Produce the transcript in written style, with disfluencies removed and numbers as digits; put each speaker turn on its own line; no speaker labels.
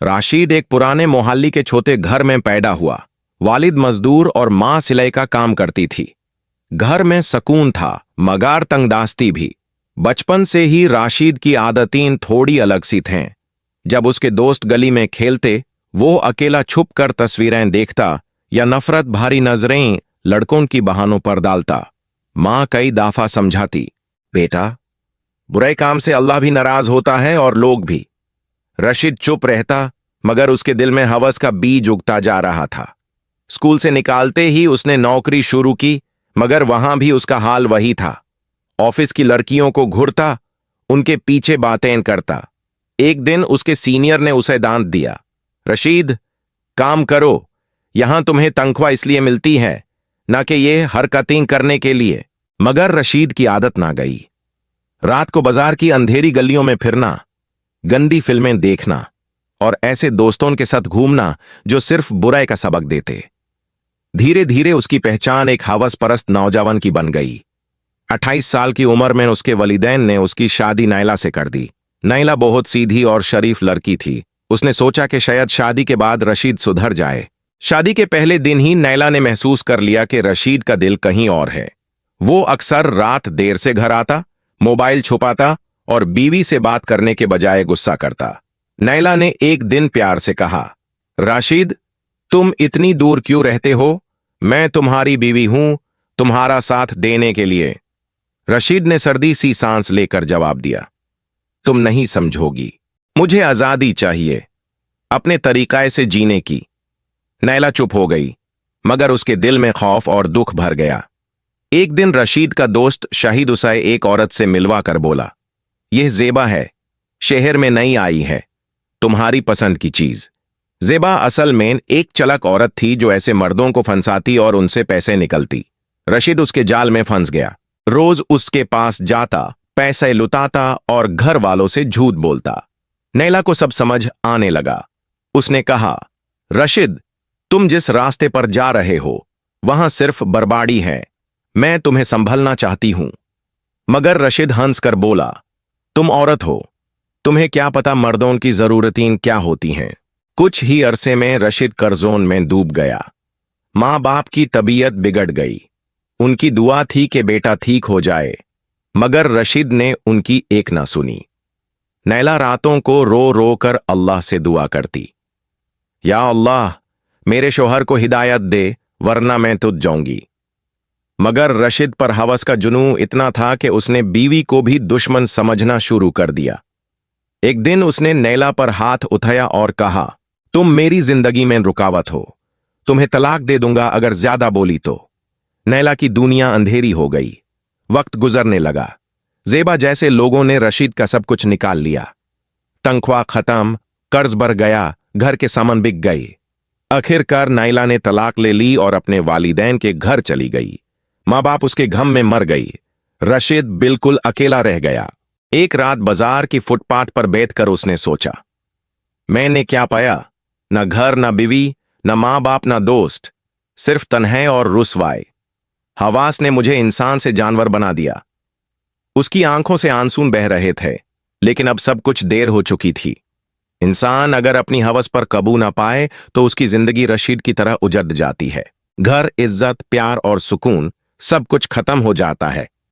राशिद एक पुराने मोहल्ले के छोटे घर में पैदा हुआ। वालिद मजदूर और मां सिलाई का काम करती थी। घर में सुकून था मगर तंगदास्ती भी। बचपन से ही राशिद की आदतें थोड़ी अलग सी थीं। जब उसके दोस्त गली में खेलते, वो अकेला छुप कर तस्वीरें देखता या नफरत भारी नजरें लड़कों की बहानों पर डालता। मां कई दफा समझाती, बेटा, बुरे काम से अल्लाह भी नाराज होता है और लोग भी। रशीद चुप रहता, मगर उसके दिल में हवस का बीज उगता जा रहा था। स्कूल से निकालते ही उसने नौकरी शुरू की, मगर वहां भी उसका हाल वही था। ऑफिस की लड़कियों को घूरता, उनके पीछे बातें करता। एक दिन उसके सीनियर ने उसे डांट दिया, रशीद, काम करो, यहां तुम्हें तनख्वाह इसलिए मिलती है, ना कि ये हरकतें करने के लिए। मगर रशीद की आदत ना गई। रात को बाजार की अंधेरी गलियों में फिरना, गंदी फिल्में देखना और ऐसे दोस्तों के साथ घूमना जो सिर्फ बुराई का सबक देते। धीरे धीरे उसकी पहचान एक हवस परस्त नौजवान की बन गई। 28 साल की उम्र में उसके वलिदैन ने उसकी शादी नैला से कर दी। नैला बहुत सीधी और शरीफ लड़की थी। उसने सोचा कि शायद शादी के बाद रशीद सुधर जाए। शादी के पहले दिन ही नैला ने महसूस कर लिया कि रशीद का दिल कहीं और है। वो अक्सर रात देर से घर आता, मोबाइल छुपाता और बीवी से बात करने के बजाय गुस्सा करता। नैला ने एक दिन प्यार से कहा, राशिद, तुम इतनी दूर क्यों रहते हो? मैं तुम्हारी बीवी हूं, तुम्हारा साथ देने के लिए। रशीद ने सर्दी सी सांस लेकर जवाब दिया, तुम नहीं समझोगी, मुझे आजादी चाहिए, अपने तरीकाए से जीने की। नैला चुप हो गई, मगर उसके दिल में खौफ और दुख भर गया। एक दिन रशीद का दोस्त शाहिद उसे एक औरत से मिलवा कर बोला, यह जेबा है, शहर में नई आई है, तुम्हारी पसंद की चीज। जेबा असल में एक चलक औरत थी जो ऐसे मर्दों को फंसाती और उनसे पैसे निकलती। रशीद उसके जाल में फंस गया। रोज उसके पास जाता, पैसे लुटाता और घर वालों से झूठ बोलता। नैला को सब समझ आने लगा। उसने कहा, रशीद, तुम जिस रास्ते पर जा रहे हो वहां सिर्फ बर्बादी है, मैं तुम्हें संभलना चाहती हूं। मगर रशीद हंस कर बोला, तुम औरत हो, तुम्हें क्या पता मर्दों की जरूरतें क्या होती हैं। कुछ ही अरसे में रशीद कर्जों में डूब गया। मां बाप की तबीयत बिगड़ गई। उनकी दुआ थी कि बेटा ठीक हो जाए, मगर रशीद ने उनकी एक ना सुनी। नैला रातों को रो रो कर अल्लाह से दुआ करती, या अल्लाह, मेरे शोहर को हिदायत दे, वरना मैं तुझ जाऊंगी। मगर रशीद पर हवस का जुनून इतना था कि उसने बीवी को भी दुश्मन समझना शुरू कर दिया। एक दिन उसने नैला पर हाथ उठाया और कहा, तुम मेरी जिंदगी में रुकावट हो, तुम्हें तलाक दे दूंगा अगर ज्यादा बोली तो। नैला की दुनिया अंधेरी हो गई। वक्त गुजरने लगा। जेबा जैसे लोगों ने रशीद का सब कुछ निकाल लिया। तनख्वाह खत्म, कर्ज बढ़ गया, घर के सामान बिक गए। आखिरकार नैला ने तलाक ले ली और अपने वालिदैन के घर चली गई। माँ बाप उसके गम में मर गई। रशीद बिल्कुल अकेला रह गया। एक रात बाजार की फुटपाथ पर बैठकर उसने सोचा, मैंने क्या पाया? न घर, न बीवी, न माँ बाप, न दोस्त, सिर्फ तन्हाई और रुसवाई। हवास ने मुझे इंसान से जानवर बना दिया। उसकी आंखों से आंसू बह रहे थे, लेकिन अब सब कुछ देर हो चुकी थी। इंसान अगर अपनी हवस पर काबू ना पाए तो उसकी जिंदगी रशीद की तरह उजड़ जाती है। घर, इज्जत, प्यार और सुकून सब कुछ खत्म हो जाता है।